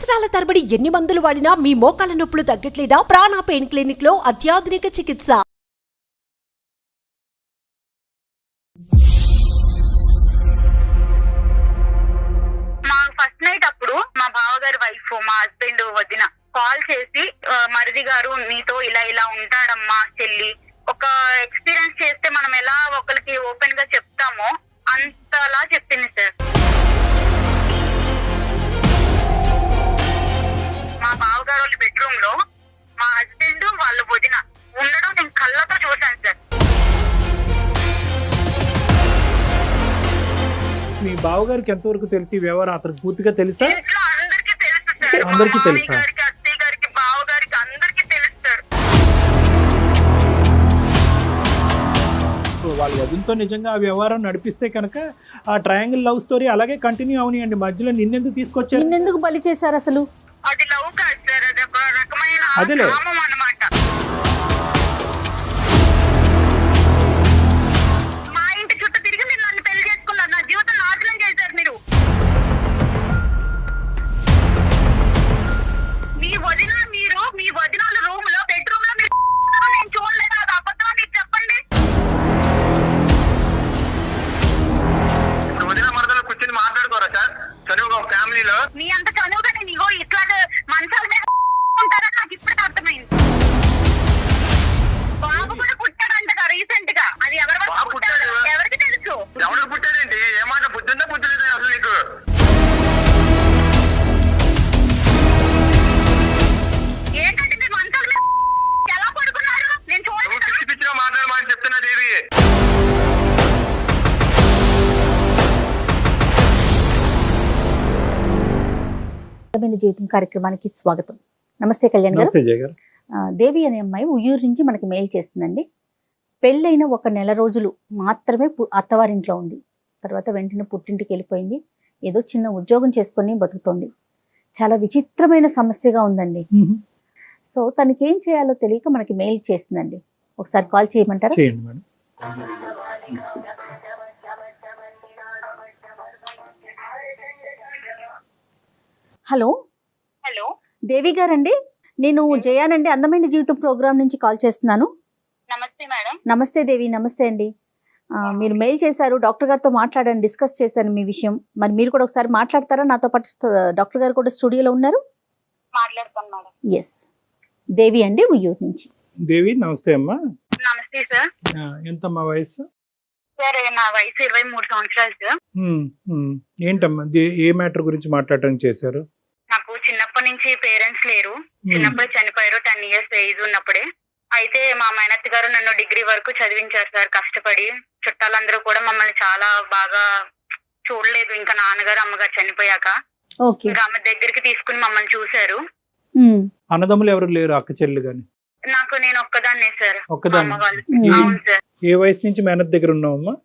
సంవత్సరాల తరబడి ఎన్ని మందులు వాడినా మీ మోకాల నొప్పులు తగ్గట్లేదా? ప్రాణ పెయిన్ క్లినిక్ లో అత్యాధునిక చికిత్స. మా ఫస్ట్ నైట్ అప్పుడు మా బావగారి వైఫ్, మా హస్బెండ్ వదిన కాల్ చేసి, మరిది గారు నీతో ఇలా ఇలా ఉంటాడమ్మా చెల్లి, ఒక ఎక్స్పీరియన్స్ చేస్తే మనం ఎలా ఒకరికి ఓపెన్ గా చెప్తామో అంతలా చెప్పింది సార్. మా బావగారు వాళ్ళ బెడ్రూమ్ లో మా హస్బెండ్ వాళ్ళ వదిన ఉండడం నేను కళ్ళతో చూశాను సార్. మీ బావగారికి ఎంతవరకు తెలిసి వ్యవహారం అతనికి పూర్తిగా తెలుసా? ఇంట్లో అందరికీ తెలుసు సార్. మా అందరికీ మామయ్య తెలుసా? గారికి, అత్తయ్య గారికి, బావగారికి అందరికీ తెలుసు సార్. వాళ్ళ వదినతో నిజంగా ఆ వ్యవహారం నడిపిస్తే కనుక ఆ ట్రయాంగిల్ లవ్ స్టోరీ అలాగే కంటిన్యూ అవనియండి. మధ్యలో నిన్నెందుకు తీసుకొచ్చారు? నిన్నెందుకు బలి చేశారు అసలు? అది లవ్ కాదు సార్, అది ఒక రకమైన అదేలే. కామం అన్నమాట. మా ఇంటి చుట్టూ తిరిగి మీరు నన్ను పెళ్లి చేసుకున్నారు, నా జీవితం నాశనం చేశారు మీరు. మీ వదిన మీరు మీ వదినాల రూమ్ లో బెడ్రూమ్ లో మీరు నేను చూడలేదు, అది అబద్ధం అని చెప్పండి. వదిన మరదలు కూర్చొని మాట్లాడుకోరా సార్? చదువుగా ఫ్యామిలీలో మీ అంత చనువుగా నేను ఇగో ఇట్లాగా మంచాల మీద ఉంటారని నాకు ఇప్పుడే అర్థమైంది. బాబు కూడా పుట్టాడంట రీసెంట్ గా, అది ఎవరి వల్ల బాబు పుట్టాడు పుట్టాడు? ఎవరికి తెలుసు? ఎవరు పుట్టారండి? ఏమాట బుద్ధి ఉందా బుద్ధి లేదా అసలు నీకు? ఏంటంటే మీరు మంచాల మీద ఎలా పడుకున్నారు? నేను నువ్వు చూడలేదు. పిచ్చి పిచ్చిగా మాట్లాడమని చెప్తున్నా దేవి. అందమైన జీవితం కార్యక్రమానికి స్వాగతం. నమస్తే కళ్యాణ్ గారు. నమస్తే జయ గారు. దేవి అనే అమ్మాయి ఉయ్యూరు నుంచి మనకి మెయిల్ చేస్తుందండి. పెళ్ళైన ఒక నెల రోజులు మాత్రమే అత్తవారింట్లో ఉంది. తర్వాత వెంటనే పుట్టింటికి వెళ్ళిపోయింది. ఏదో చిన్న ఉద్యోగం చేసుకొని బతుకుతోంది. చాలా విచిత్రమైన సమస్యగా ఉందండి. సో తనకి ఏం చేయాలో తెలియక మనకి మెయిల్ చేస్తుందండి. ఒకసారి కాల్ చేయమంటారా? చేయండి మేడం. హలో హలో, దేవి గారండి, నేను జయానండి, అందమైన జీవితం ప్రోగ్రామ్ నుంచి కాల్ చేస్తున్నాను. నమస్తే మేడం. నమస్తే దేవి. నమస్తే అండి. మీరు మెయిల్ చేశారు, డాక్టర్ గారితో మాట్లాడాను, డిస్కస్ చేశాను మీ విషయం. మరి మీరు కూడా ఒకసారి మాట్లాడతారా? నాతో పాటు డాక్టర్ గారు కూడా స్టూడియోలో ఉన్నారు. మాట్లాడతాను మేడం. ఎస్, దేవి అండి, ఉయ్యూరు నుంచి. దేవి నమస్తే అమ్మా. నమస్తే సార్. ఎంతమ్మా వయసు? సార్ నా వయసు 23 సంవత్సరాలు సార్. ఏంటమ్మా ఏ మ్యాటర్ గురించి మాట్లాడటం చేశారు? నాకు చిన్నప్పటి నుంచి పేరెంట్స్ లేరు. చిన్నప్పుడు చనిపోయారు, 10 years ఏజ్ ఉన్నప్పుడే. అయితే మా మేనత్త గారు నన్ను డిగ్రీ వరకు చదివించారు సార్ కష్టపడి. చుట్టాలందరూ కూడా మమ్మల్ని చాలా బాగా చూడలేదు ఇంకా నాన్నగారు అమ్మగారు చనిపోయాక. ఓకే. ఇంకా ఆమె దగ్గరికి తీసుకుని మమ్మల్ని చూశారు. అన్నదమ్ములు ఎవరు లేరు? అక్క చెల్లి గాని? నాకు నేను ఒక్కదాన్నే సార్. ఒక్కదాన్ని? అమ్మ వాళ్ళు. మ్మ్. అవును సార్. ఏ వయసు నుంచి మేనత్ దగ్గర ఉన్నావమ్మా?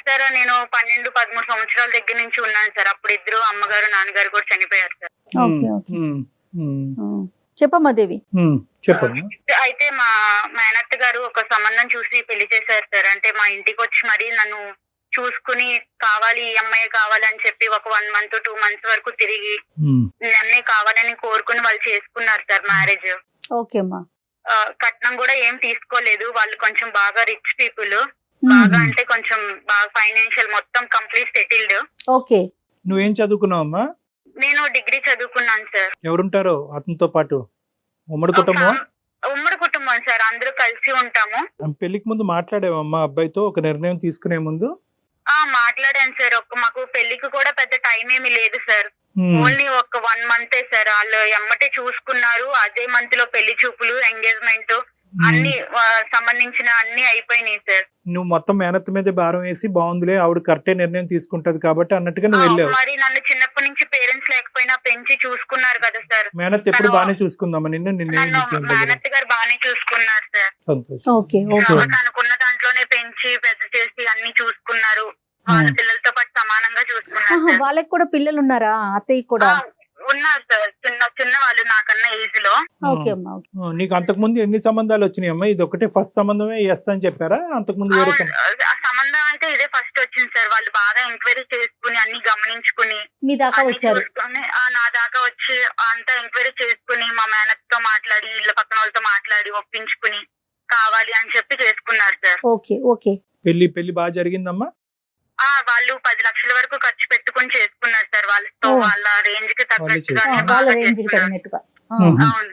సార్ నేను 12-13 సంవత్సరాల దగ్గర నుంచి ఉన్నాను సార్. అప్పుడు ఇద్దరు అమ్మగారు నాన్నగారు కూడా చనిపోయారు సార్. Okay okay. చెప్పమ్మా దేవి. చెప్పమ్మా. అయితే మా మేనత్త గారు ఒక సంబంధం చూసి పెళ్లి చేశారు సార్. అంటే మా ఇంటికి వచ్చి మరి నన్ను చూసుకుని కావాలి, ఈ అమ్మాయి కావాలని చెప్పి ఒక 1 month 2 months వరకు తిరిగి నన్నే కావాలని కోరుకుని వాళ్ళు చేసుకున్నారు సార్ మ్యారేజ్. ఓకే అమ్మా. కట్నం కూడా ఏం తీసుకోలేదు. వాళ్ళు కొంచెం బాగా రిచ్ పీపుల్. బాగా అంటే కొంచెం బాగా ఫైనాన్షియల్ మొత్తం కంప్లీట్ సెటిల్డ్. ఓకే. నువ్వేం చదువుకున్నావమ్మా? నేను డిగ్రీ చదువుకున్నాను సార్. ఎవరుంటారో అతనితో పాటు? ఉమ్మడి కుటుంబం? ఉమ్మడి కుటుంబం సార్, అందరూ కలిసి ఉంటాము. పెళ్లికి ముందు మాట్లాడేవమ్మా అబ్బాయితో ఒక నిర్ణయం తీసుకునే ముందు? మాట్లాడాను సార్. మాకు పెళ్లికి కూడా పెద్ద టైం ఏమీ లేదు సార్. ఓన్లీ ఒక 1 month సార్. వాళ్ళు ఎమ్మటే చూసుకున్నారు. అదే మంత్ లో పెళ్లి చూపులు, ఎంగేజ్మెంట్ అన్ని సంబంధించిన అన్ని అయిపోయినాయి సార్. నువ్వు మొత్తం మేనత్ మీద భారం వేసి బాగుందిలే ఆవిడ కరెక్టే నిర్ణయం తీసుకుంటది కాబట్టి అన్నట్టుగా నువ్వు వెళ్ళావు. మరి నన్ను చిన్నప్పటి నుంచి పేరెంట్స్ లేకపోయినా పెంచి చూసుకున్నారు కదా సార్. మేనత్ ఎప్పుడు బాగానే చూసుకుందామా నిన్ను? నన్ను మేనత్ గారు బాగానే చూసుకున్నారు సార్. సంతోషం. Okay okay. తనకున్న దాంట్లోనే పెంచి పెద్ద చేసి అన్ని చూసుకున్నారు. వాళ్ళ పిల్లలతో పాటు సమానంగా చూసుకున్నారు సార్. వాళ్ళకి కూడా పిల్లలు ఉన్నారా? అత్తయ్య కూడా? ఉన్నారు సార్. చిన్నవాళ్ళు నాకన్నా ఏజ్ లో. ఓకే అమ్మా, ఓకే. నీకు అంతకుముందు ఎన్ని సంబంధాలు వచ్చినాయి అమ్మా? ఇది ఒకటే ఫస్ట్ సంబంధమే ఎస్ అని చెప్పారా? అంతకుముందు వేరే అవును, ఆ సంబంధం అయితే ఇదే ఫస్ట్ వచ్చింది సార్. వాళ్ళు బాగా ఎంక్వైరీ చేసుకుని అన్ని గమనించుకుని మీ దాకా అన్ని వచ్చారు. చూసుకొని, నా దాకా వచ్చి అంతా ఎంక్వైరీ చేసుకుని మా మేనత్ తో మాట్లాడి ఇళ్ళ పక్కన వాళ్ళతో మాట్లాడి ఒప్పించుకుని కావాలి అని చెప్పి చేసుకున్నారు సార్. Okay okay. పెళ్లి బాగా జరిగిందమ్మా? వాళ్ళు 10 లక్షల వరకు ఖర్చు పెట్టుకుని చేసుకున్నారు సార్. వాళ్ళతో వాళ్ళ రేంజ్ కి తగ్గట్టుగా వాళ్ళ రేంజ్ కి తగినట్టుగా. అవును.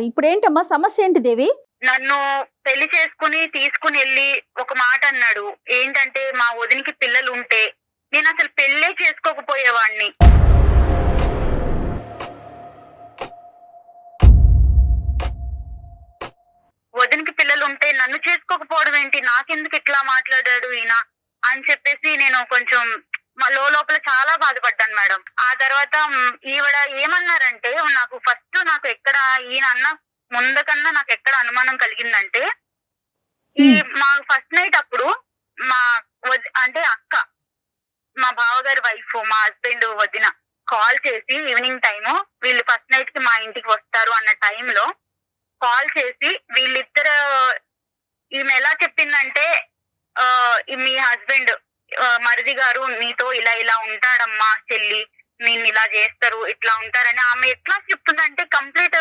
ఇప్పుడు ఏంటమ్మా సమస్య ఏంటి దేవి? నన్ను పెళ్లి చేసుకుని తీసుకుని వెళ్ళి ఒక మాట అన్నాడు. ఏంటంటే మా వదినికి పిల్లలు ఉంటే నేను అసలు పెళ్ళే చేసుకోకపోయేవాడిని. వదినికి పిల్లలు ఉంటే నన్ను చేసుకోకపోవడం ఏంటి, నాకెందుకు ఇట్లా మాట్లాడాడు ఈయన అని చెప్పేసి నేను కొంచెం లోపల చాలా బాధపడ్డాను మేడం. ఆ తర్వాత ఈవిడ ఏమన్నారంటే, నాకు ఎక్కడ ఈయన అన్న ముందు కన్నా నాకు ఎక్కడ అనుమానం కలిగిందంటే, ఈ మా ఫస్ట్ నైట్ అప్పుడు అంటే అక్క, మా బావగారి వైఫ్, మా హస్బెండ్ వదిన కాల్ చేసి ఈవినింగ్ టైము వీళ్ళు ఫస్ట్ నైట్ కి మా ఇంటికి వస్తారు అన్న టైంలో కాల్ చేసి వీళ్ళిద్దరు, ఈమె ఎలా చెప్పిందంటే, మీ హస్బెండ్ మరిది గారు నీతో ఇలా ఉంటాడమ్మా చెల్లి, నిన్ను ఇలా చేస్తారు, ఇట్లా ఉంటారని ఆమె ఎట్లా చెప్తుందంటే, కంప్లీట్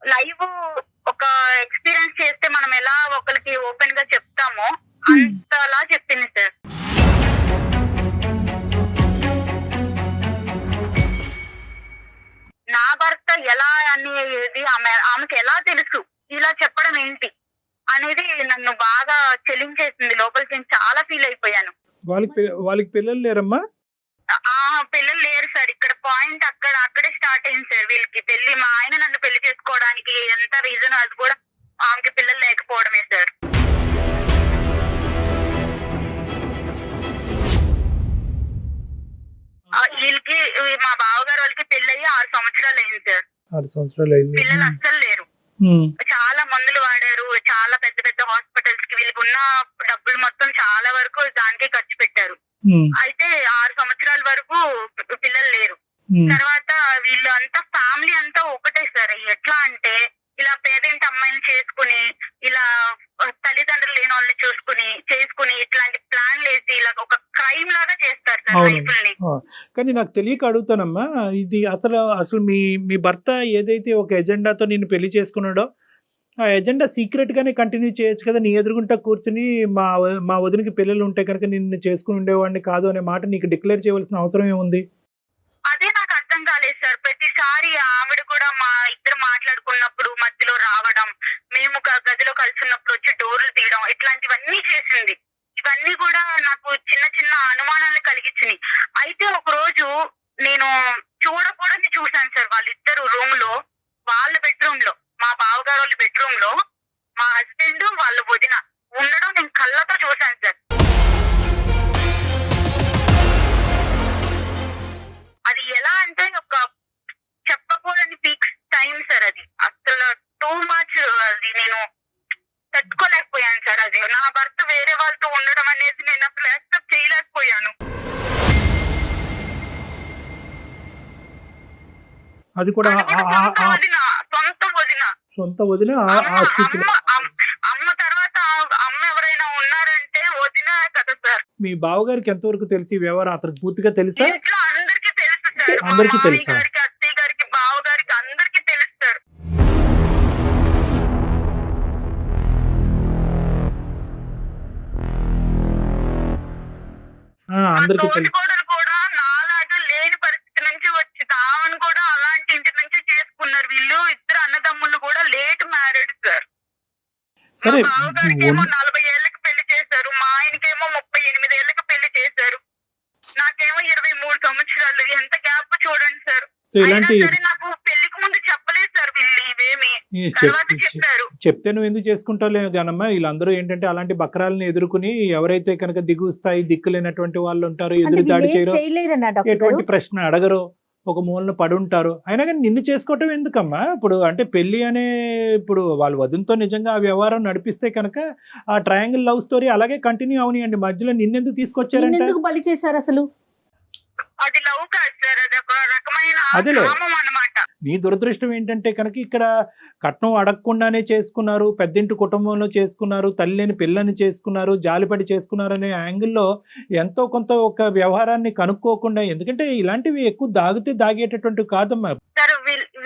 లైవ్ ఒక ఎక్స్పీరియన్స్ చేస్తే మనం ఎలా ఒకరికి ఓపెన్ గా చెప్తామో అంతలా చెప్పింది సార్. నా భర్త ఎలా అనేది ఆమెకి ఎలా తెలుసు, ఇలా చెప్పడం ఏంటి అనేది నన్ను బాగా చెల్లించేసింది. లోపలికి నేను చాలా ఫీల్ అయిపోయాను. వాళ్ళకి పిల్లలు లేరమ్మా? పిల్లలు లేరు సార్. ఇక్కడ పాయింట్ అక్కడే స్టార్ట్ అయింది సార్. వీళ్ళకి పెళ్లి, మా ఆయన నన్ను పెళ్లి చేసుకోవడానికి ఎంత రీజన్, అది కూడా ఆమెకి పిల్లలు లేకపోవడమే సార్. వీళ్ళకి, మా బావగారు వాళ్ళకి పెళ్లి అయ్యి 6 సంవత్సరాలు అయింది సార్. 6 సంవత్సరాలు అయింది. పిల్లలు అస్సలు లేరు. చాలా మందులు వాడారు, చాలా పెద్ద పెద్ద హాస్పిటల్స్ కి వీళ్ళకి ఉన్న డబ్బులు మొత్తం చాలా వరకు దానికే ఖర్చు పెట్టారు. అయితే 6 సంవత్సరాల వరకు పిల్లలు లేరు. తర్వాత వీళ్ళు అంతా ఫ్యామిలీ అంతా ఒకటే సార్. ఎట్లా అంటే, ఇలా పేదింటి అమ్మాయిని చేసుకుని, ఇలా తల్లిదండ్రులు లేని వాళ్ళని చేసుకుని ఇట్లాంటి ప్లాన్ వేసి ఇలా ఒక క్రైమ్ లాగా చేస్తారు సార్ లైఫ్ ని. కానీ నాకు తెలియక అడుగుతానమ్మా, ఇది అసలు మీ భర్త ఏదైతే ఒక ఎజెండాతో నిన్ను పెళ్లి చేసుకున్నాడో, ఆ ఎజెండా సీక్రెట్ గానే కంటిన్యూ చేయొచ్చు కదా. నీ ఎదురుగుంటా కూర్చుని మా వదినకి పిల్లలు ఉంటే కనుక నిన్ను చేసుకుని ఉండేవాడిని కాదు అనే మాట నీకు డిక్లేర్ చేయవలసిన అవసరం ఏముంది? అదే నాకు అర్థం కాలేదు సార్. ప్రతిసారి ఆవిడ కూడా మా ఇద్దరు మాట్లాడుకున్నప్పుడు మధ్యలో రావడం, మేము గదిలో కలిసి ఉన్నప్పుడు వచ్చి డోర్లు తీయడం, ఇట్లాంటివన్నీ చేసింది. ఇవన్నీ కూడా నాకు చిన్న చిన్న అనుమానాలను కలిగించినాయి. అయితే ఒక రోజు నేను చూడకూడని చూశాను సార్. వాళ్ళిద్దరు రూమ్ లో, వాళ్ళ బెడ్రూమ్ లో, మా బావగారు వాళ్ళ బెడ్రూమ్ లో మా హస్బెండ్ వాళ్ళ వదిన ఉండడం నేను కళ్ళతో చూశాను సార్. అది ఎలా అంటే ఒక చెప్పకూడని పీక్ టైం సార్. అది అసలు టూ మచ్. అది నేను తట్టుకోలేకపోయాను సార్. అది నా భర్త వేరే వాళ్ళతో ఉండడం అనేది నేను అసలు యాక్సెప్ట్ చేయలేకపోయాను. అది కూడా సొంత వదిన. అమ్మ తర్వాత అమ్మ ఎవరైనా ఉన్నారంటే వదిన కదా సార్. మీ బావగారికి ఎంతవరకు తెలిసి వ్యవహారం అతనికి పూర్తిగా తెలుసా? ఇంట్లో అందరికీ తెలుసు సార్. అందరికీ తెలుసా? గారికి, అత్తయ్య గారికి, బావగారికి అందరికీ తెలుసు సార్. అందరికీ తెలుసు. కూడా నాలాగా లేని పరిస్థితి నుంచి వచ్చి తామను కూడా అలాంటి ఇంటి నుంచి చేసుకున్నారు. వీళ్ళు ఇద్దరు అన్నదమ్ములు కూడా లేట్ మ్యారేడ్ సార్. మా బావగారికి ఏమో 40 ఏళ్ళకి పెళ్లి చేశారు, మా ఆయనకేమో 38 ఏళ్ళకి పెళ్లి చేశారు, నాకేమో 23 సంవత్సరాలు. ఎంత గ్యాప్ చూడండి సార్. నాకు పెళ్లికి ముందు చెప్పలేదు సార్ వీళ్ళు ఇవేమి, తర్వాత చెప్పారు. చెప్తే నువ్వు ఎందుకు చేసుకుంటావు కానమ్మా. వీళ్ళందరూ ఏంటంటే అలాంటి బక్రాలను ఎదుర్కొని ఎవరైతే కనుక దిగు స్థాయి దిక్కులేనటువంటి వాళ్ళు ఉంటారు, ఎదురు దాడి చేయరు, ఎటువంటి ప్రశ్న అడగరు, ఒక మూలన పడి ఉంటారు. అయినా కానీ నిన్ను చేసుకోవటం ఎందుకమ్మా? ఇప్పుడు అంటే పెళ్లి అనే, ఇప్పుడు వాళ్ళ వదినతో నిజంగా ఆ వ్యవహారం నడిపిస్తే కనుక ఆ ట్రయాంగిల్ లవ్ స్టోరీ అలాగే కంటిన్యూ అవనియండి. మధ్యలో నిన్నెందుకు తీసుకొచ్చారంటే, ఎందుకు బలి చేశారు అసలు? అది లవ్ కాదు సార్, అది ఒక రకమైన కామం అన్నమాట. నీ దురదృష్టం ఏంటంటే కనుక ఇక్కడ కట్నం అడగకుండానే చేసుకున్నారు, పెద్దింటి కుటుంబంలో చేసుకున్నారు, తల్లిని పిల్లని చేసుకున్నారు, జాలిపడి చేసుకున్నారు అనే యాంగిల్లో ఎంతో కొంత ఒక వ్యవహారాన్ని కనుక్కోకుండా, ఎందుకంటే ఇలాంటివి ఎక్కువ దాగేటటువంటివి కాదమ్మా. సార్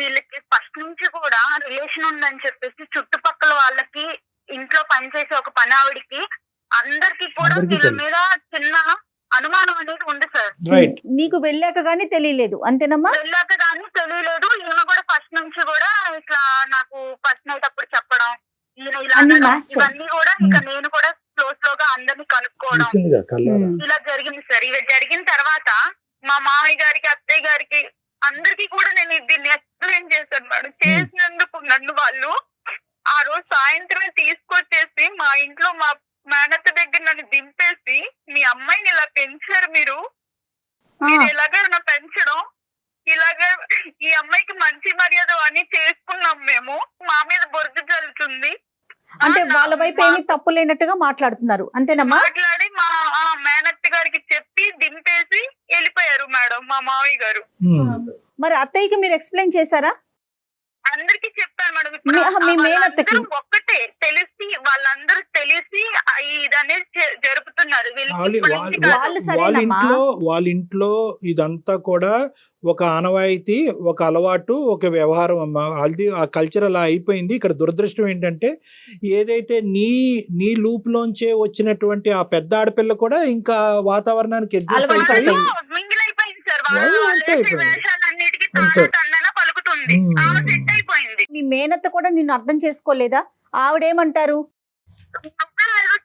వీళ్ళకి ఫస్ట్ నుంచి కూడా రిలేషన్ ఉందని చెప్పేసి చుట్టుపక్కల వాళ్ళకి, ఇంట్లో పనిచేసే ఒక పని ఆవిడికి, అందరికి కూడా వీళ్ళ మీద చిన్న అనుమానం అనేది ఉంది సార్. రైట్. నీకు వెళ్ళాక గానీ తెలియలేదు అంతేనమ్మా? వెళ్ళాక కానీ తెలియలేదు. ఈయన కూడా ఫస్ట్ నుంచి కూడా ఇట్లా నాకు ఫస్ట్ నైట్ అప్పుడు చెప్పడం, ఈయన ఇలా అనడం, ఇవన్నీ కూడా ఇంకా నేను కూడా స్లోగా అందరినీ కనుక్కోవడం ఇలా జరిగింది సార్. ఇవి జరిగిన తర్వాత మా మామయ్య గారికి, అత్తయ్య గారికి, అందరికి కూడా నేను దీన్ని ఎక్స్ప్లెయిన్ చేశాను మేడం. చేసినందుకు నన్ను వాళ్ళు ఆ రోజు సాయంత్రమే తీసుకొచ్చేసి మా ఇంట్లో మా మేనత్త దగ్గర నన్ను దింపేసి, మీ అమ్మాయిని ఇలా పెంచారు మీరు ఇలాగే పెంచడం, ఇలాగే ఈ అమ్మాయికి మంచి మర్యాద అని చేసుకున్నాం మేము, మా మీద బొరుగు జల్లుతుంది అంటే వాళ్ళ వైపు ఏమీ తప్పు లేనట్టుగా మాట్లాడుతున్నారు అంతేనమ్మా? మాట్లాడి మా మేనత్త గారికి చెప్పి దింపేసి వెళ్ళిపోయారు మేడం మా మామయ్య గారు. మరి అత్తయ్యకి మీరు ఎక్స్ప్లెయిన్ చేశారా? అందరికి చెప్పాను మేడం. మీ మేనత్తకి ఒక్కటే తెలిసి, వాళ్ళందరూ తెలిసి ఇది అనేది జరుపుతున్నారు. వాళ్ళ ఇంట్లో ఇదంతా కూడా ఒక ఆనవాయితీ, ఒక అలవాటు, ఒక వ్యవహారం అమ్మా. అది ఆ కల్చర్ అలా అయిపోయింది. ఇక్కడ దురదృష్టం ఏంటంటే ఏదైతే నీ లూప్ లోంచే వచ్చినటువంటి ఆ పెద్ద ఆడపిల్ల కూడా ఇంకా వాతావరణానికి అడ్జస్ట్ అయిపోయింది. మీ మేనత్త కూడా నిన్ను అర్థం చేసుకోలేదా? ఆవిడేమంటారు?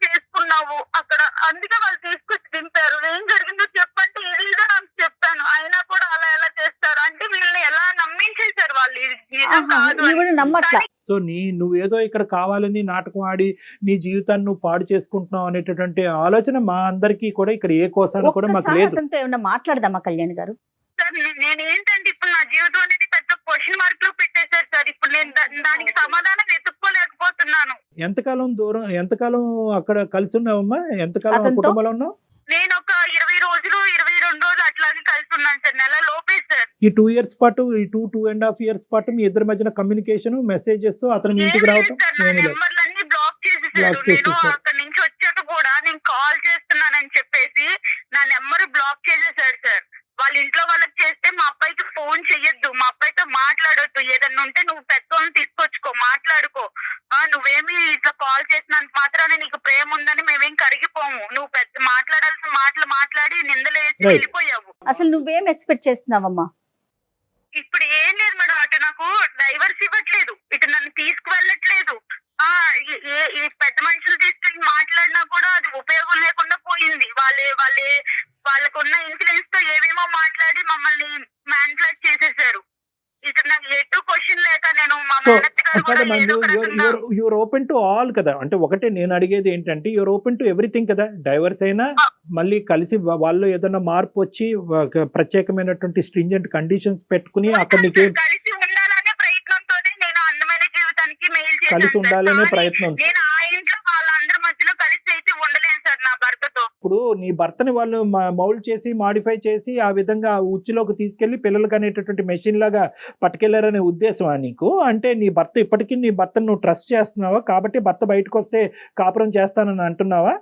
చేసుకున్నావు అక్కడ, అందుకే వాళ్ళు తీసుకొచ్చి దింపారు. ఏం జరిగిందో చెప్పంటే ఏదో నాకు చెప్పాను, అయినా కూడా అలా ఎలా చేస్తారు అంటే వీళ్ళని ఎలా నమ్మించేశారు వాళ్ళు. నమ్మట్లా. సో నువ్వేదో ఇక్కడ కావాలని నాటకం ఆడి నీ జీవితాన్ని నువ్వు పాడు చేసుకుంటున్నావు అనేటటువంటి ఆలోచన మా అందరికీ కూడా ఇక్కడ ఏ కోసాన కూడా మాకు లేదు. ఏమన్నా మాట్లాడదామా కళ్యాణ్ గారు? సార్ నేను ఏంటంటే ఇప్పుడు నా జీవితం అనేది పెద్ద క్వశ్చన్ మార్క్ లో పెట్టేశారు సార్. ఇప్పుడు నేను దానికి సమాధానం వెతుక్కోలేకపోతున్నాను. ఎంతకాలం అక్కడ కలిసి ఉన్నావమ్మా? ఎంతకాలం కుటుంబంలో ఉన్నావు? నేను ఒక 20 రోజులు 22 రోజులు అట్లాగే కలిసి ఉన్నాను సార్. నెల లోపే సార్. ఈ 2 years పాటు, ఈ 2.5 years పాటు మీ ఇద్దరి మధ్యన కమ్యూనికేషన్, మెసేజెస్, అతను మీ ఇంటికి రావటం నెంబర్లన్నీ బ్లాక్ చేసేసారు. నేను అక్కడి నుంచి వచ్చాక కూడా నేను కాల్ చేస్తున్నానని చెప్పేసి నా నెంబర్ బ్లాక్ చేసేసారు సార్. వాళ్ళ ఇంట్లో వాళ్ళకి చేస్తే మా అబ్బాయికి ఫోన్ చెయ్యొద్దు, మా అబ్బాయితో మాట్లాడొద్దు, ఏదన్నా ఉంటే నువ్వు పెద్దోళ్ళని తీసుకొచ్చుకో, మాట్లాడుకో, నువ్వేమి ఇట్లా కాల్ చేసినంత మాత్రాన నీకు ప్రేమ ఉందని మేమేం కరిగిపోము, నువ్వు పెద్ద మాట్లాడాల్సిన మాటలు మాట్లాడి నిందలేసి వెళ్ళిపోయావు. అసలు నువ్వేం ఎక్స్పెక్ట్ చేస్తున్నావమ్మా? ఇప్పుడు ఏం లేదు మేడం, అటు నాకు డైవర్స్ ఇవ్వట్లేదు, ఇటు నన్ను తీసుకువెళ్ళట్లేదు. ఈ పెద్ద మనుషులు తీసుకెళ్ళి మాట్లాడినా కూడా అది ఉపయోగం లేకుండా పోయింది. వాళ్ళకున్న ఇన్ఫ్లుయెన్స్ తో ఏమేమో మాట్లాడి మమ్మల్ని మ్యానిపులేట్ చేసేసారు. ఇక్కడ నాకు ఎటు క్వశ్చన్ లేక నేను యూర్ ఓపెన్ టు ఆల్ కదా. అంటే ఒకటే నేను అడిగేది ఏంటంటే యూర్ ఓపెన్ టు ఎవ్రీథింగ్ కదా. డైవర్స్ అయినా మళ్ళీ కలిసి వాళ్ళు ఏదైనా మార్పు వచ్చి ప్రత్యేకమైనటువంటి స్ట్రింజెంట్ కండిషన్స్ పెట్టుకుని అక్కడ నీకేం కలిసి ఉండాలనే ప్రయత్నంతోనే నేను అందమైన జీవితానికి మెయిల్ చేశాను. కలిసి ఉండాలనే ప్రయత్నం. నేను ఆ ఇంట్లో వాళ్ళందరి మధ్యలో కలిసి అయితే ఉండలేను సార్ నా భర్తతో. ఇప్పుడు నీ భర్తని వాళ్ళు మౌల్డ్ చేసి, మాడిఫై చేసి, ఆ విధంగా ఉచ్చులోకి తీసుకెళ్లి పిల్లలకు అనేటటువంటి మెషిన్ లాగా పట్టుకెళ్లారనే ఉద్దేశమా నీకు? అంటే నీ భర్త ఇప్పటికీ నీ భర్తను నువ్వు ట్రస్ట్ చేస్తున్నావా కాబట్టి భర్త బయటకు వస్తే కాపురం చేస్తానని అంటున్నావా?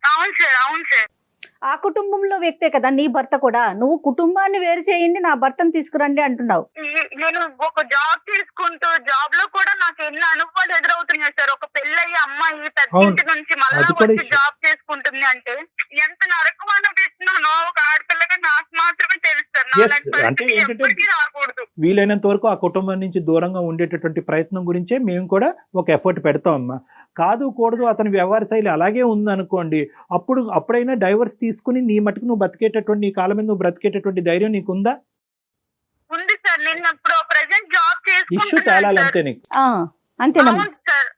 అవును సార్, అవును సార్. ఆ కుటుంబంలో వ్యక్తే కదా నీ భర్త కూడా. నువ్వు కుటుంబాన్ని వేరు చేయండి, నా భర్తను తీసుకురండి అంటున్నావు. నేను ఒక జాబ్ చేసుకుంటూ జాబ్ లో కూడా నాకు ఎన్ని అనుభవాలు ఎదురవుతున్నాయి సార్. ఒక పెళ్ళయ్యి అమ్మాయి పెద్ద నుంచి మళ్ళా వచ్చి జాబ్ చేసుకుంటుంది అంటే ఎంత నరకం అనిపిస్తున్నానో ఒక ఆడపిల్లగా నాకు మాత్రమే తెలుస్తారు. రాకూడదు. వీలైనంత వరకు ఆ కుటుంబం నుంచి దూరంగా ఉండేటటువంటి ప్రయత్నం గురించే మేము కూడా ఒక ఎఫర్ట్ పెడతాం అమ్మా. కాదు కూడదు అతని వ్యవహార శైలి అలాగే ఉంది అప్పుడైనా డైవర్స్ తీసుకుని నీ మటుకు నువ్వు బతికేటటువంటి, నీ కాలం మీద నువ్వు బ్రతికేటటువంటి ధైర్యం నీకుందా? ఉంది సార్. నేను ఇప్పుడు ప్రెజెంట్ జాబ్ ఇష్యూ తేలాలంతే నీకు. అంతేనమ్మా?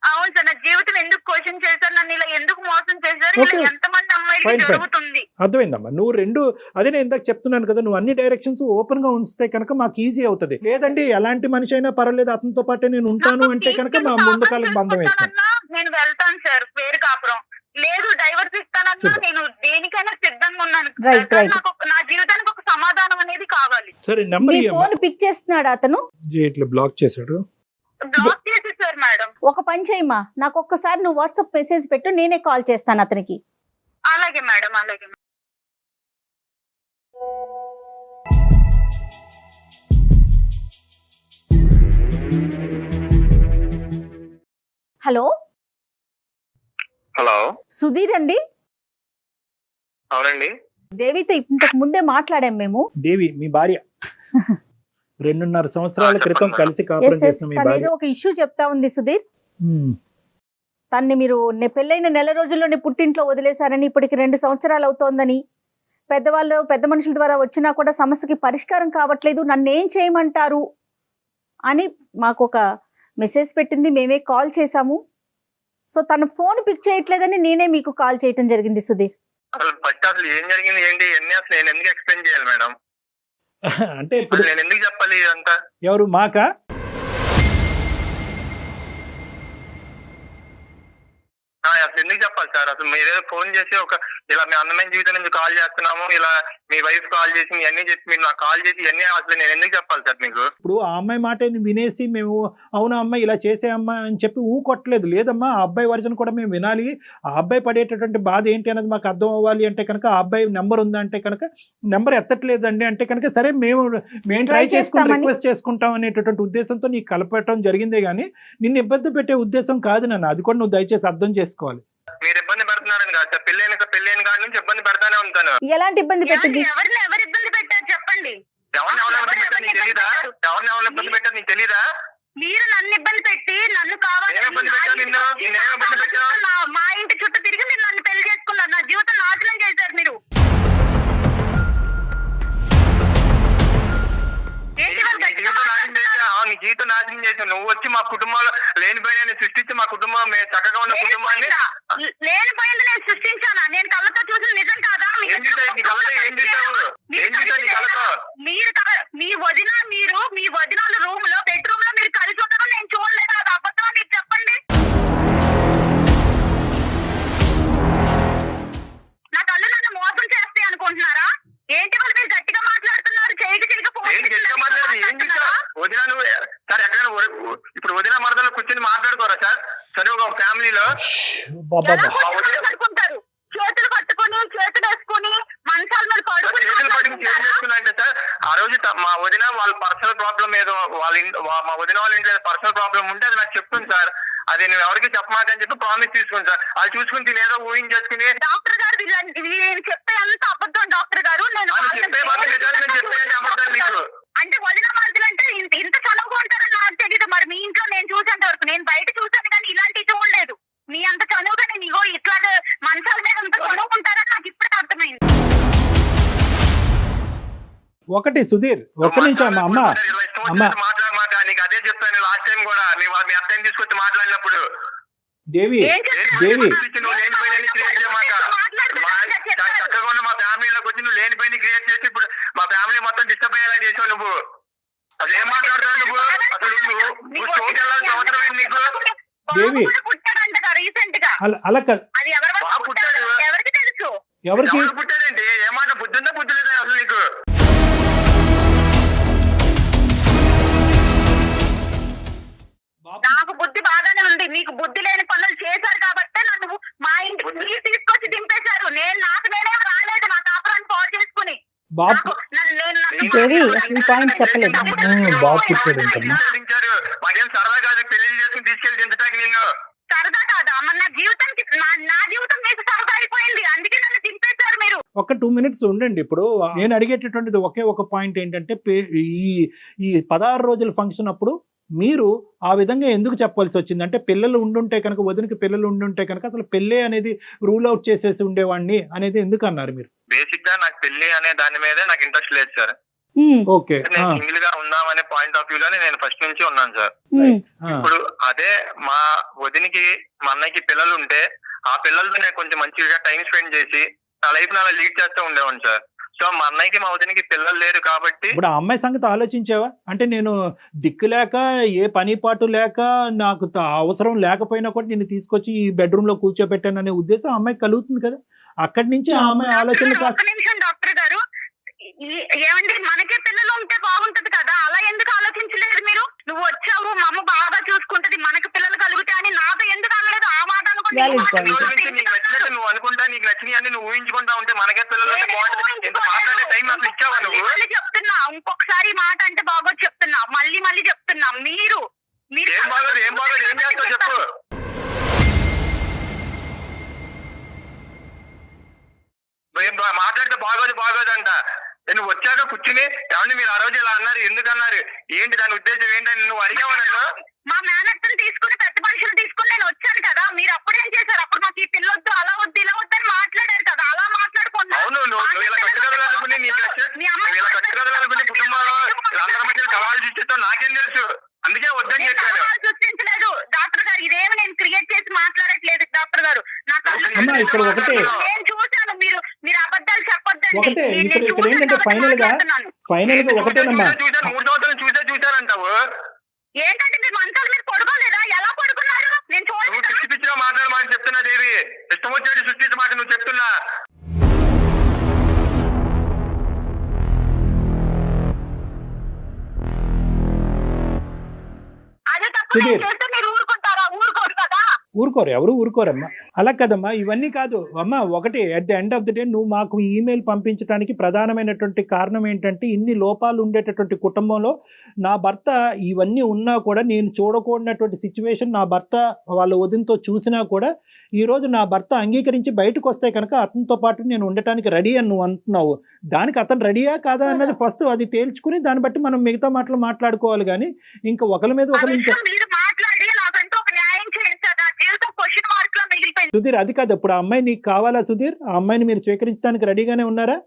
అవును సార్. నా జీవితం ఎందుకు క్వశ్చన్ చేశారు, నన్ను ఇలా ఎందుకు మోసం చేశారు, ఇలా ఎంతమంది అమ్మాయిలు జరుగుతుంది. అర్థమైందమ్మా. నువ్వు అదే నేను ఇందాక చెప్తున్నాను కదా, నువ్వు అన్ని డైరెక్షన్స్ ఓపెన్ గా ఉంచితే కనుక మాకు ఈజీ అవుతుంది. లేదండి ఎలాంటి మనిషి అయినా పర్వాలేదు అతనితో పాటే నేను ఉంటాను అంటే కనుక మా ముందు కాలకు బంధం వేస్తాను. నేను వెళ్తాను సార్ వేరు కాపురం. లేదు డైవర్స్ ఇస్తానన్నా నేను దేనికైనా సిద్ధంగా ఉన్నాను. నా జీవితానికి ఒక సమాధానం అనేది కావాలి. సరే మీ నెంబర్ ఫోన్ పిక్ చేస్తున్నాడు అతను, ఇట్లా బ్లాక్ చేశాడు. బ్లాక్ చేసేసారు మేడం. ఒక పని చేయమ్మా, నాకు ఒక్కసారి నువ్వు వాట్సాప్ మెసేజ్ పెట్టు, నేనే కాల్ చేస్తాను అతనికి. అలాగే మేడం, అలాగే. హలో హలో, సుధీర్ అండి, అవునండి. దేవితో ఇంతకు ముందే మాట్లాడాం మేము. దేవి మీ భార్య 2.5 సంవత్సరాల క్రితం కలిసి కాపురం చేసిన మీ తను భార్య. ఏదో ఒక ఇష్యూ చెప్తా ఉంది సుధీర్. ఉమ్. తన్ని మీరు పెళ్ళైన నెల రోజుల్లోనే పుట్టింట్లో వదిలేశారని, ఇప్పటికి 2 సంవత్సరాలు అవుతోందని, పెద్దవాళ్ళు పెద్ద మనుషుల ద్వారా వచ్చినా కూడా సమస్యకి పరిష్కారం కావట్లేదు, నన్ను ఏం చేయమంటారు అని మాకు ఒక మెసేజ్ పెట్టింది. మేమే కాల్ చేశాము. సో తన ఫోన్ పిక్ చేయట్లేదని నేనే మీకు కాల్ చేయటం జరిగింది సుధీర్. అసలు ఫస్ట్ అసలు ఏం జరిగింది ఏంటి అన్ని అసలు నేను ఎందుకు ఎక్స్ప్లెయిన్ చేయాలి మేడం? అంటే ఇప్పుడు నేను ఎందుకు చెప్పాలి ఇదంతా? ఎవరు మాకా? అసలు ఎందుకు చెప్పాలి సార్? అసలు మీరేదో ఫోన్ చేసి ఒక ఇలా మీ అందమైన జీవితం నుంచి కాల్ చేస్తున్నాము, ఇలా మీ వైఫ్ కాల్ చేసి మీ అన్ని చెప్పి మీరు నాకు కాల్ చేసి ఇవన్నీ అసలు నేను ఎందుకు చెప్పాలి సార్ మీకు? ఇప్పుడు ఆ అమ్మాయి మాటని వినేసి మేము అవునా అమ్మాయి ఇలా చేసే అమ్మాయి అని చెప్పి కొట్టలేదు. లేదమ్మా, ఆ అబ్బాయి వర్జన్ కూడా మేము వినాలి. ఆ అబ్బాయి పడేటటువంటి బాధ ఏంటి అనేది మాకు అర్థం అవ్వాలి అంటే కనుక, ఆ అబ్బాయి నెంబర్ ఉందంటే కనుక నెంబర్ ఎత్తట్లేదండి అంటే కనుక సరే మేము ట్రై చేసుకుని రిక్వెస్ట్ చేసుకుంటాం అనేటటువంటి ఉద్దేశంతో నీకు కలపటం జరిగిందే కానీ నిన్ను ఇబ్బంది పెట్టే ఉద్దేశం కాదు నాన్న. అది కూడా నువ్వు దయచేసి అర్థం చేసుకోవాలి. మీరు ఇబ్బంది పెడుతున్నారని కాదు సార్, పెళ్ళైన కాడి నుంచి ఇబ్బంది పెడతానే ఉంటాను. ఎలాంటి ఇబ్బంది పెట్టింది? ఎవరు ఇబ్బంది పెట్టారు చెప్పండి. ఎవరిని ఇబ్బంది పెట్టారు నీకు తెలీదా? ఎవరిని ఇబ్బంది పెట్టారు నీకు తెలీదా? మీరు నన్ను ఇబ్బంది పెట్టి నన్ను కావాలి మా ఇంటి చుట్టూ తిరిగి మీరు నన్ను పెళ్లి చేసుకున్నారు. నా జీవితం నాశనం చేశారు మీరు. నీ జీవితం నాశనం చేసావు. నువ్వు వచ్చి మా కుటుంబంలో లేనిపోయిన సృష్టించి మా కుటుంబం మేము చక్కగా ఉన్న కుటుంబాన్ని లేనిపోయింది నేను సృష్టించానా? నేను కళ్ళతో చూసిన నిజం కాదా? మీ వదిన మీ వదినాల రూమ్ లో బెడ్రూమ్ లో మీరు కలిసి ఉండడం నేను చూడలేదు. అది అబద్ధం మీరు చెప్పండి. నా కళ్ళు నన్ను మోసం చేస్తాయి అనుకుంటున్నారా? ఏంటి వాళ్ళు మీరు గట్టిగా మాట్లాడుతున్నారు? వదిన నువ్వు సార్ ఎక్కడైనా ఇప్పుడు వదిన మరదలు కూర్చొని మాట్లాడుకోరా సార్? సరే ఒక ఫ్యామిలీలో పడుకుంటారు, చేతులు పట్టుకుని చేతులు వేసుకుని మంచాల మీద చేతులు పట్టుకుని చేతులు వేసుకున్నా అంటే సార్, ఆ రోజు మా వదిన వాళ్ళ పర్సనల్ ప్రాబ్లం ఏదో మా వదిన వాళ్ళ ఇంట్లో పర్సనల్ ప్రాబ్లం ఉంటే అది నాకు చెప్తుంది సార్. అది నువ్వు ఎవరికి చెప్పమాకని చెప్పి ప్రామిస్ తీసుకుని సార్. అది చూసుకుని తినేదో ఊహించేసుకుని డాక్టర్ గారు నేను చెప్పే అంత అబద్ధం డాక్టర్ గారు. నేను చెప్పే అబద్ధాలు నీకు అంటే వదిన వాళ్ళంటే ఇంత చనువుగా ఉంటారని నాకు తెలియదు. మరి మీ ఇంట్లో నేను చూసేంత వరకు, నేను బయట చూసాను కానీ ఇలాంటివి చూడలేదు. మీ అంత చనువుగా నేను ఇగో ఇట్లాగా మంచాల మీద అంత చనువుకుంటారని నాకు ఇప్పుడే అర్థమైంది. ఒకటి సుధీర్, ఒక్క నిమిషం అమ్మ మాట్లాడమాక. నీకు అదే చెప్పాను లాస్ట్ టైం కూడా, మీ అత్తని తీసుకొచ్చి మాట్లాడినప్పుడు. దేవి నువ్వు లేనిపోయిన క్రియేట్ చేయమాక. చక్కగా ఉన్న మా ఫ్యామిలీలోకి వచ్చి నువ్వు లేనిపోయిన క్రియేట్ చేసి ఇప్పుడు మా ఫ్యామిలీ మొత్తం డిస్టర్బ్ అయ్యేలా చేసావు నువ్వు. అసలు ఏం మాట్లాడుతున్నావు నువ్వు? అసలు నువ్వు షోకి వెళ్ళాల్సిన అవసరం ఏంటి నీకు? పుట్టాడంట రీసెంట్ గా. అలా అది ఎవరికి తెలుసు? ఎవరికి పుట్టాడంటే ఏమాట బుద్ధి ఉందా బుద్ధి లేదా అసలు నీకు? నాకు బుద్ధి బాగానే ఉంది. మీకు బుద్ధి లేని పనులు చేశారు కాబట్టి నన్ను మా ఇంటికి మీరు తీసుకొచ్చి దింపేశారు. నాకు నేనే రాలేదు నా కాపురాన్ని పాడు చేసుకుని. మాకేం సరదా కాదు పెళ్లి చేసుకుని తీసుకెళ్లి దించడానికి. నిన్ను సరదా కాదా? మరి నా జీవితానికి నా జీవితం మీకు సరదా అయిపోయింది. అందుకే నన్ను దింపేశారు మీరు. ఒక 2 minutes ఉండండి. ఇప్పుడు నేను అడిగేటటువంటిది ఒకే ఒక పాయింట్ ఏంటంటే, ఈ 16 రోజుల ఫంక్షన్ అప్పుడు మీరు ఆ విధంగా ఎందుకు చెప్పాల్సి వచ్చింది? అంటే పిల్లలు ఉండుంటే కనుక, వదినకి పిల్లలు ఉండుంటే కనుక అసలు పెళ్ళి అనేది రూల్ అవుట్ చేసేసి ఉండేవాడిని అనేది ఎందుకు అన్నారు మీరు? బేసిక్ గా నాకు పెళ్లి అనే దాని మీద నాకు ఇంట్రెస్ట్ లేదు సార్. ఓకే, నేను సింగిల్ గా ఉందామనే పాయింట్ ఆఫ్ వ్యూ లోనే నేను ఫస్ట్ నుంచి ఉన్నాను సార్. ఇప్పుడు అదే మా వదినికి మా అన్నయ్యకి పిల్లలు ఉంటే ఆ పిల్లలతో నేను కొంచెం మంచిగా టైం స్పెండ్ చేసి నా లైఫ్ అలా లీడ్ చేస్తూ ఉండేవాడిని సార్. సో మా అన్నయ్యకి మా వదినికి పిల్లలు లేరు కాబట్టి. ఇప్పుడు ఆ అమ్మాయి సంగతి ఆలోచించావా? అంటే నేను దిక్కు లేక, ఏ పని పాటు లేక, నాకు అవసరం లేకపోయినా కూడా నేను తీసుకొచ్చి ఈ బెడ్రూమ్ లో కూర్చోబెట్టాను అనే ఉద్దేశం ఆ అమ్మాయికి కలుగుతుంది కదా. అక్కడి నుంచి ఆ అమ్మాయి ఆలోచన. ఒక్క నిమిషం డాక్టర్ గారు, ఏమండి మనకే పిల్లలు ఉంటే బాగుంటది కదా, అలా ఎందుకు ఆలోచించలేదు మీరు? నువ్వు వచ్చావు, మా అమ్మ బాగా చూసుకుంటది, మనకి పిల్లలు కలుగుతా అని నాతో ఎందుకు అనలేదు? ఆ మాట అనుకుంటే నీకు నచ్చినట్టు నువ్వు అనుకుంటా, నీకు నచ్చినవి అన్ని నువ్వు ఊహించుకుంటా ఉంటే మనకే పిల్లలు ఉంటే బాగుంటది. మాట్లాడే టైం అసలు ఇచ్చావా నువ్వు? మళ్ళీ చెప్తున్నా, ఇంకొకసారి మాట అంటే బాగోదు చెప్తున్నా, మళ్ళీ చెప్తున్నా. మీరు ఏం బాగోదు ఏం చేస్తావు చెప్పు. మాట్లాడితే బాగోదు అంట. నువ్వు వచ్చాక కూర్చుని ఏమంటే మీరు ఆ రోజు ఇలా అన్నారు, ఎందుకు అన్నారు, ఏంటి దాని ఉద్దేశం ఏంటని నువ్వు అడిగావా నన్ను? మా మేనత్తను తీసుకుని పెద్ద మనుషులు తీసుకుని నేను వచ్చాను కదా, మీరు అప్పుడేం చేశారు? అప్పుడు మాకు ఈ పిల్లొద్దు, అలా వద్దు, ఇలా వద్దు అని మాట్లాడారు కదా, అలా మాట్లాడుకున్నా. అవును, నువ్వు ఇలా కట్టుకదలనుకుని ఇలా కట్టుకదలనుకుని కుటుంబంలో అందరి మధ్య సవాళ్ళు చూపిస్తావు, నాకేం తెలుసు, అందుకే వద్దని చెప్పాను. సృష్టించలేదు డాక్టర్ గారు, ఇదేమి నేను క్రియేట్ చేసి మాట్లాడట్లేదు డాక్టర్ గారు. నేను చూశాను, మీరు అబద్ధాలు చెప్పొద్దండి. ఒకటే ఇక్కడ ఏంటంటే ఫైనల్ గా ఒకటేనమ్మా, చూసాను 3 సంవత్సరాలు చూసారంటావు. ఏంటంటే మీరు మంచాల మీద పడుకోలేదా? ఎలా పడుకున్నారు? నేను చూడలేదు. పిచ్చి పిచ్చిగా మాట్లాడమని చెప్తున్నా దేవి, ఇష్టం వచ్చేది సృష్టించమాట నువ్వు చెప్తున్నా. అదే తప్పు నేను చేస్తే మీరు ఊరుకుంటారా? ఊరుకోరు కదా. ఊరుకోరు, ఎవరు ఊరుకోరమ్మా. అలా కదమ్మా, ఇవన్నీ కాదు అమ్మా. ఒకటి at the end of the day నువ్వు మాకు ఈమెయిల్ పంపించడానికి ప్రధానమైనటువంటి కారణం ఏంటంటే, ఇన్ని లోపాలు ఉండేటటువంటి కుటుంబంలో నా భర్త ఇవన్నీ ఉన్నా కూడా నేను చూడకూడనటువంటి సిచ్యువేషన్ నా భర్త వాళ్ళ వదినతో చూసినా కూడా ఈరోజు నా భర్త అంగీకరించి బయటకు వస్తే కనుక అతనితో పాటు నేను ఉండటానికి రెడీ అని నువ్వు అంటున్నావు. దానికి అతను రెడీయా కాదా అన్నది ఫస్ట్ అది తేల్చుకుని దాన్ని బట్టి మనం మిగతా మాటలు మాట్లాడుకోవాలి. కానీ ఇంకా ఒకరి మీద ఒకరు సుధీర్, అది కాదు. ఇప్పుడు ఆ అమ్మాయి నీకు కావాలా సుధీర్? ఆ అమ్మాయిని మీరు స్వీకరించడానికి రెడీగానే ఉన్నారా?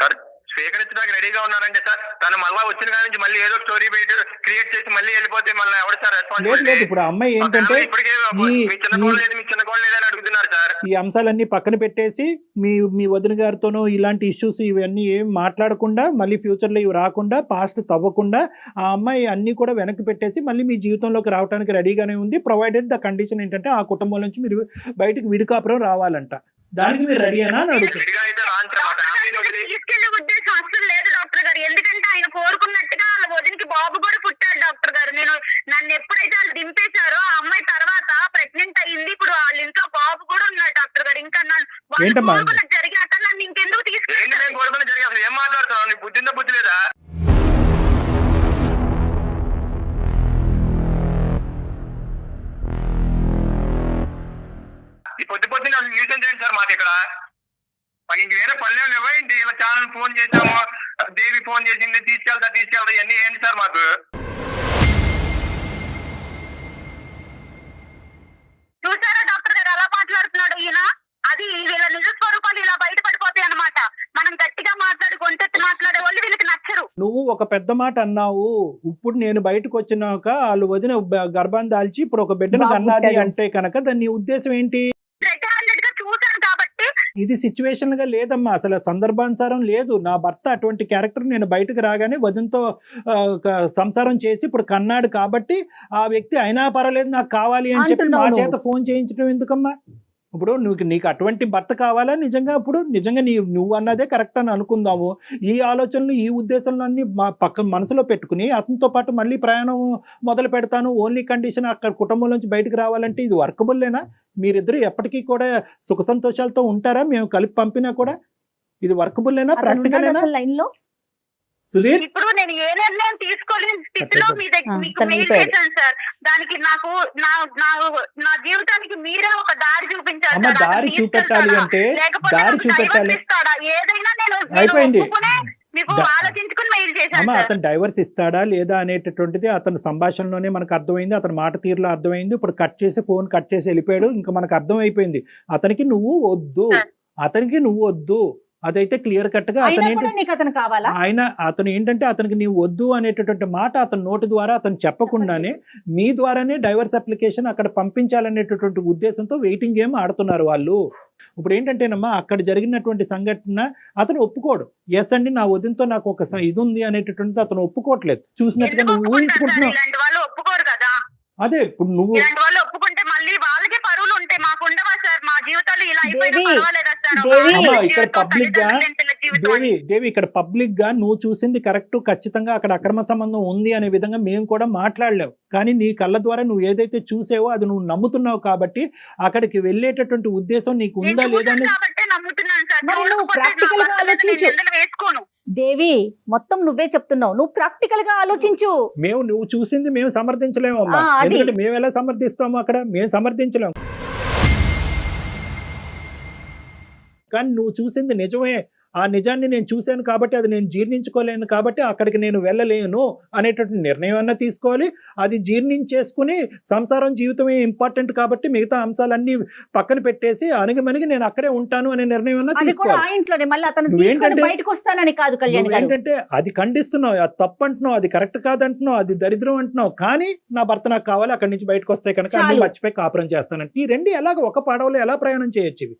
సార్ స్వీకరించడానికి రెడీగా ఉన్నారంటే సార్, తను మళ్ళీ వచ్చిన కాడి నుంచి మళ్ళీ ఏదో స్టోరీ క్రియేట్ చేసి మళ్ళీ వెళ్ళిపోతే మళ్ళీ ఎవరు సార్ రెస్పాన్స్? లేదు, ఇప్పుడు ఆ అమ్మాయి ఏంటంటే ఈ అంశాలన్నీ పక్కన పెట్టేసి మీ వదిన గారితోనూ ఇలాంటి ఇష్యూస్ ఇవన్నీ ఏం మాట్లాడకుండా, మళ్ళీ ఫ్యూచర్ లో ఇవి రాకుండా, పాస్ట్ తవ్వకుండా ఆ అమ్మాయి అన్ని కూడా వెనక్కి పెట్టేసి మళ్ళీ మీ జీవితంలోకి రావడానికి రెడీగానే ఉంది. ప్రొవైడెడ్ ద కండిషన్ ఏంటంటే ఆ కుటుంబం నుంచి మీరు బయటకు విడికాపురం రావాలంట. దానికి మీరు రెడీనా అని అడుగుతారు. తీసుకెళ్లే ఉద్దేశం అసలు లేదు డాక్టర్ గారు. ఎందుకంటే ఆయన కోరుకున్నట్టుగా వాళ్ళ వదినకి బాబు కూడా పుట్టాడు డాక్టర్ గారు. నన్ను ఎప్పుడైతే వాళ్ళు దింపేశారో ఆ అమ్మాయి తర్వాత ప్రెగ్నెంట్ అయ్యింది. ఇప్పుడు వాళ్ళ ఇంట్లో బాబు కూడా ఉన్నాడు డాక్టర్ గారు. ఇంకా జరిగాక నన్ను ఇంకెందుకు తీసుకెళ్ళి? ఏం మాట్లాడుతున్నావు? నీకు బుద్ధిందా బుద్ధి లేదా? పొద్దున్న న్యూసెన్స్ ఏంటి సార్ మాకు ఇక్కడ? మాకు ఇంక వేరే పనులు ఇవ్వండి. ఇలా ఛానల్ ఫోన్ చేసాము, దేవి ఫోన్ చేసింది, తీసుకెళ్తా ఇవన్నీ ఏంటి సార్ మాకు? చూసారా డాక్టర్ గారు ఎలా మాట్లాడుతున్నాడు ఈయన? అది వీళ్ళ నిజ స్వరూపాలు ఇలా బయటపడిపోతాయి అన్నమాట. మనం గట్టిగా మాట్లాడి గొంతెత్తి మాట్లాడే వాళ్ళు వీళ్ళకి నచ్చరు. నువ్వు ఒక పెద్ద మాట అన్నావు. ఇప్పుడు నేను బయటకు వచ్చినాక వాళ్ళు వదిన గర్భాన్ని దాల్చి ఇప్పుడు ఒక బిడ్డను కన్నది అంటే కనుక దాని ఉద్దేశం ఏంటి? చూసాను కాబట్టి ఇది సిచ్యువేషన్ గా లేదమ్మా, అసలు సందర్భానుసారం లేదు. నా భర్త అటువంటి క్యారెక్టర్ నేను బయటకు రాగానే వదినతో సంసారం చేసి ఇప్పుడు కన్నాడు కాబట్టి ఆ వ్యక్తి అయినా పర్వాలేదు నాకు కావాలి అని చెప్పి మా చేత ఫోన్ చేయించడం ఎందుకమ్మా? ఇప్పుడు నీకు అటువంటి భర్త కావాలా? నిజంగా నువ్వు అన్నదే కరెక్ట్ అని అనుకుందాము. ఈ ఆలోచనలు ఈ ఉద్దేశాలను అన్ని పక్క మనసులో పెట్టుకుని అతనితో పాటు మళ్ళీ ప్రయాణం మొదలు పెడతాను, ఓన్లీ కండిషన్ అక్కడ కుటుంబం నుంచి బయటకు రావాలంటే ఇది వర్కబుల్లేనా? మీరిద్దరు ఎప్పటికీ కూడా సుఖ సంతోషాలతో ఉంటారా? మేము కలిపి పంపినా కూడా ఇది వర్కబుల్లేనా? ప్రాక్టికల్ లైన్ లో సుధీర్, ఇప్పుడు నేను ఏ నిర్ణయం తీసుకోలేని స్థితిలో మీకు మెయిల్ చేశాను సార్. దానికి నాకు నా జీవితానికి మీరే ఒక దారి చూపించారు. దారి చూపెట్టాలి అంటే దారి చూపెట్టాలి. ఏదైనా అయిపోయింది. మీకు ఆలోచించుకుని మెయిల్ చేశాను. అతను డైవర్స్ ఇస్తాడా లేదా అనేటటువంటిది అతని సంభాషణలోనే మనకు అర్థమైంది, అతని మాట తీరులో అర్థమైంది. ఇప్పుడు ఫోన్ కట్ చేసి వెళ్ళిపోయాడు. ఇంకా మనకు అర్థం అయిపోయింది అతనికి నువ్వు వద్దు. అదైతే క్లియర్ కట్ గా అతను ఏంటంటే అతనికి నీవు వద్దు అనేటటువంటి మాట అతని నోటి ద్వారా అతను చెప్పకుండానే మీ ద్వారానే డైవర్స్ అప్లికేషన్ అక్కడ పంపించాలనేటటువంటి ఉద్దేశంతో వెయిటింగ్ గేమ్ ఆడుతున్నారు వాళ్ళు. ఇప్పుడు ఏంటంటేనమ్మా అక్కడ జరిగినటువంటి సంఘటన అతను ఒప్పుకోడు. ఎస్ అండి నా వదినతో నాకు ఒక ఇది ఉంది అనేటటువంటిది అతను ఒప్పుకోవట్లేదు. చూసినట్టుగా నువ్వు ఊహించుకుంటున్నావు. అదే ఇప్పుడు నువ్వు ఒప్పుకుంటే మళ్ళీ వాళ్ళకే పరువులు ఉంటాయి, మాకు ఉండవా సార్? మా జీవితాలు ఇలా అయిపోయినా ఇక్కడ పబ్లిక్ గా జీవితం అని. దేవి ఇక్కడ పబ్లిక్ గా నువ్వు చూసింది కరెక్ట్, ఖచ్చితంగా అక్కడ అక్రమ సంబంధం ఉంది అనే విధంగా మేము కూడా మాట్లాడలేవు. కానీ నీ కళ్ళ ద్వారా నువ్వు ఏదైతే చూసావో అది నువ్వు నమ్ముతున్నావు కాబట్టి అక్కడికి వెళ్ళేటటువంటి ఉద్దేశం నీకు నేను ఉందా లేదా చూసాను అని. కాబట్టే నమ్ముతున్నాను సార్. మరి నువ్వు చూడకపోతే practical నా గా భర్త మీద ఆలోచించు. నేను నిందలు వేసుకోను. దేవి మొత్తం నువ్వే చెప్తున్నావు, నువ్వు ప్రాక్టికల్ గా ఆలోచించు. నువ్వు చూసింది మేము సమర్థించలేము అమ్మా, అది. ఎందుకంటే మేము ఎలా సమర్థిస్తాము, అక్కడ మేము సమర్థించలేము. కానీ నువ్వు చూసింది నిజమే, ఆ నిజాన్ని నేను చూశాను కాబట్టి అది నేను జీర్ణించుకోలేను కాబట్టి అక్కడికి నేను వెళ్ళలేను అనేటటువంటి నిర్ణయం అన్నా తీసుకోవాలి. అది జీర్ణించేసుకుని సంసారం జీవితమే ఇంపార్టెంట్ కాబట్టి మిగతా అంశాలన్నీ పక్కన పెట్టేసి అణిగిమణిగి నేను అక్కడే ఉంటాను అనే నిర్ణయం అన్నా అది కూడా ఆ తీసుకోవాలి. ఇంట్లోనే, మళ్ళీ అతను నువ్వేంటంటే- తీసుకొని బయటకు వస్తానని కాదు కళ్యాణ్ గారు. ఏంటంటే అది ఖండిస్తున్నావు, అది తప్పు అంటున్నావు, అది కరెక్ట్ కాదంటున్నావు, అది దరిద్రం అంటున్నావు. కానీ నా భర్త నాకు కావాలి, అక్కడి నుంచి బయటకు వస్తే కనుక అన్ని చాలు. మర్చిపోయి కాపురం చేస్తానంటే ఈ రెండు ఎలాగ ఒక పడవలో ఎలా ప్రయాణం చేయొచ్చు ఇవి?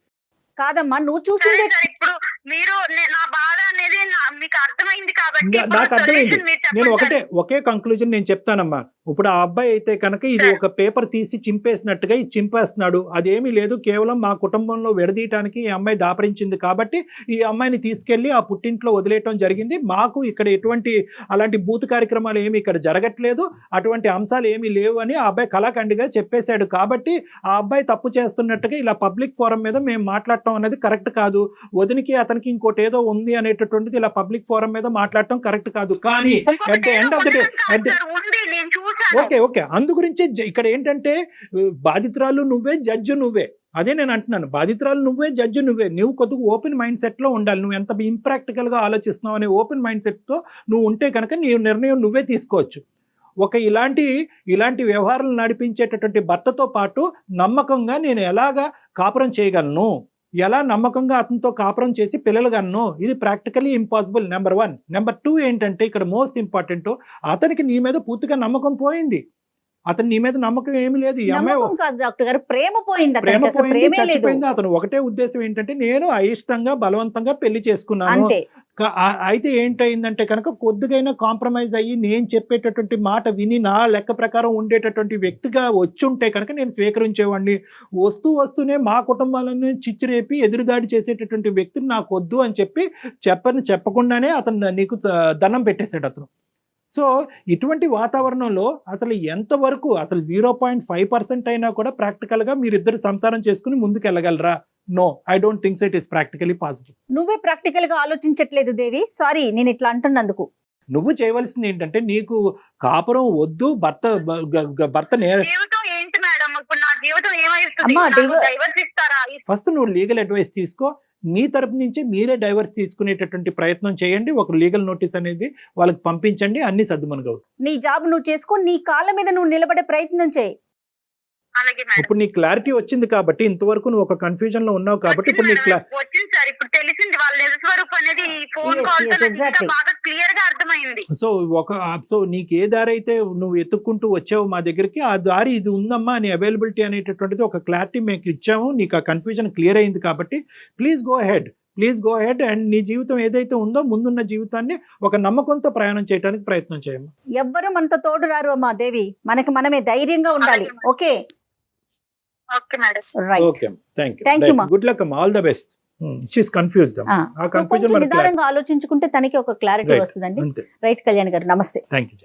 కాదమ్మా, నువ్వు సరే చూసిందే. సార్, ఇప్పుడు మీరు నా బాధ అనేది మీకు అర్థమైంది కాబట్టి ఇప్పుడు నాకు అర్థమైంది. solution మీరు నేను చెప్పండి సార్. ఒకే కంక్లూజన్ నేను చెప్తానమ్మా. ఇప్పుడు ఆ అబ్బాయి అయితే కనుక ఇది ఒక పేపర్ తీసి చింపేసినట్టుగా ఇది చింపేస్తున్నాడు. అదేమీ లేదు, కేవలం మా కుటుంబంలో విడదీయటానికి ఈ అమ్మాయి దాపరించింది కాబట్టి ఈ అమ్మాయిని తీసుకెళ్లి ఆ పుట్టింట్లో వదిలేయటం జరిగింది. మాకు ఇక్కడ ఎటువంటి అలాంటి బూత్ కార్యక్రమాలు ఏమి ఇక్కడ జరగట్లేదు, అటువంటి అంశాలు ఏమీ లేవు అని ఆ అబ్బాయి కళాఖండిగా చెప్పేశాడు. కాబట్టి ఆ అబ్బాయి తప్పు చేస్తున్నట్టుగా ఇలా పబ్లిక్ ఫోరం మీద మేము మాట్లాడటం అనేది కరెక్ట్ కాదు. వదినికి అతనికి ఇంకోటి ఏదో ఉంది అనేటటువంటిది ఇలా పబ్లిక్ ఫోరం మీద మాట్లాడటం కరెక్ట్ కాదు. కానీ at the end of the day ఉంది, నేను చూసాను. ఓకే అందు గురించి ఇక్కడ ఏంటంటే బాధితురాలు నువ్వే, జడ్జి నువ్వే. అదే నేను అంటున్నాను, బాధితురాలు నువ్వే, జడ్జి నువ్వే. నువ్వు కొద్దిగా ఓపెన్ మైండ్ సెట్ లో ఉండాలి. నువ్వు ఎంత ఇంప్రాక్టికల్ గా ఆలోచిస్తున్నావు అనే ఓపెన్ మైండ్ సెట్ తో నువ్వు ఉంటే కనుక నీ నిర్ణయం నువ్వే తీసుకోవచ్చు. ఒక ఇలాంటి వ్యవహారాలు నడిపించేటటువంటి భర్తతో పాటు నమ్మకంగా నేను ఎలాగా కాపురం చేయగలను, ఎలా నమ్మకంగా అతనితో కాపురం చేసి పిల్లలు కన్ను, ఇది ప్రాక్టికలీ ఇంపాసిబుల్. నెంబర్ 1. నెంబర్ 2 ఏంటంటే ఇక్కడ మోస్ట్ ఇంపార్టెంట్, అతనికి నీ మీద పూర్తిగా నమ్మకం పోయింది. అతను నీ మీద నమ్మకం ఏమి లేదు. ఈ అమ్మాయి నమ్మకం కాదు డాక్టర్ గారు, ప్రేమ పోయింది. ప్రేమ అతనికి అసలు పోయింది, ప్రేమే లేదు. చచ్చిపోయింది. అతను ఒకటే ఉద్దేశం ఏంటంటే నేను అయిష్టంగా బలవంతంగా పెళ్లి చేసుకున్నాను. అంతే. అయితే ఏంటయిందంటే కనుక కొద్దిగైనా కాంప్రమైజ్ అయ్యి నేను చెప్పేటటువంటి మాట విని నా లెక్క ప్రకారం ఉండేటటువంటి వ్యక్తిగా వచ్చి ఉంటే కనుక నేను స్వీకరించేవాడిని. వస్తూనే మా కుటుంబాలను చిచ్చురేపి ఎదురుదాడి చేసేటటువంటి వ్యక్తిని నాకు వద్దు అని చెప్పకుండానే అతను నీకు దండం పెట్టేశాడు అతను. సో ఇటువంటి వాతావరణంలో అసలు ఎంతవరకు అసలు 0.5% అయినా కూడా ప్రాక్టికల్ గా మీరిద్దరు సంసారం చేసుకుని ముందుకు వెళ్ళగలరా? No, I don't think it is practically possible. నువ్వే ప్రాక్టికల్ గా ఆలోచించట్లేదు దేవి. సారీ, నేను ఇట్లా అంటున్నందుకు. నువ్వు చేయవలసింది ఏంటంటే నీకు కాపురం వద్దు, భర్త జీవితం ఏంటి మేడం? ఇప్పుడు నా జీవితం అమ్మా, ఏమైతుంది? డైవర్స్ ఇస్తారా? ఫస్ట్ నువ్వు లీగల్ అడ్వైస్ తీసుకో. మీ తరపు నుంచి మీరే డైవర్స్ తీసుకునేటటువంటి ప్రయత్నం చేయండి. ఒక లీగల్ నోటీస్ అనేది వాళ్ళకి పంపించండి, అన్ని సర్దుమనుగవు. నీ జాబ్ నువ్వు చేసుకో, నీ కాళ్ళ మీద నువ్వు నిలబడే ప్రయత్నం చేయి. అలాగే మేడం. ఇప్పుడు నీ క్లారిటీ వచ్చింది కాబట్టి, ఇంతవరకు నువ్వు ఒక కన్ఫ్యూజన్ లో ఉన్నావు కాబట్టి ఇప్పుడు నీ వచ్చింది సార్, ఇప్పుడు తెలిసింది వాళ్ళ నిజ స్వరూపం అనేది phone Yes, call yes, exactly. బాగా క్లియర్ గా అర్థమైంది. సో నీకు ఏ దారి అయితే నువ్వు ఎత్తుక్కుంటూ వచ్చావు మా దగ్గరికి, ఆ దారి ఇది ఉందమ్మా అని అవైలబిలిటీ అనేటటువంటిది ఒక క్లారిటీ మేము ఇచ్చాము. నీకు ఆ కన్ఫ్యూజన్ క్లియర్ అయింది కాబట్టి ప్లీజ్ గో హెడ్ అండ్ నీ జీవితం ఏదైతే ఉందో ముందున్న జీవితాన్ని ఒక నమ్మకంతో ప్రయాణం చేయడానికి ప్రయత్నం చేయమ్మా. ఎవ్వరు మనతో తోడు రారు అమ్మా దేవి, మనకి మనమే ధైర్యంగా ఉండాలి. Okay okay madam. Right. Okay, thank Thank you, you. ma. Good luck అమ్మా, all the best. She's confused అమ్మా. ఆ సో కన్ఫ్యూజన్ కొంచెం మనకి నిదానంగా ఆలోచించుకుంటే తనకి ఒక క్లారిటీ Right. వస్తుందండి. అంతే. రైట్ కళ్యాణ్ గారు, నమస్తే. Thank you.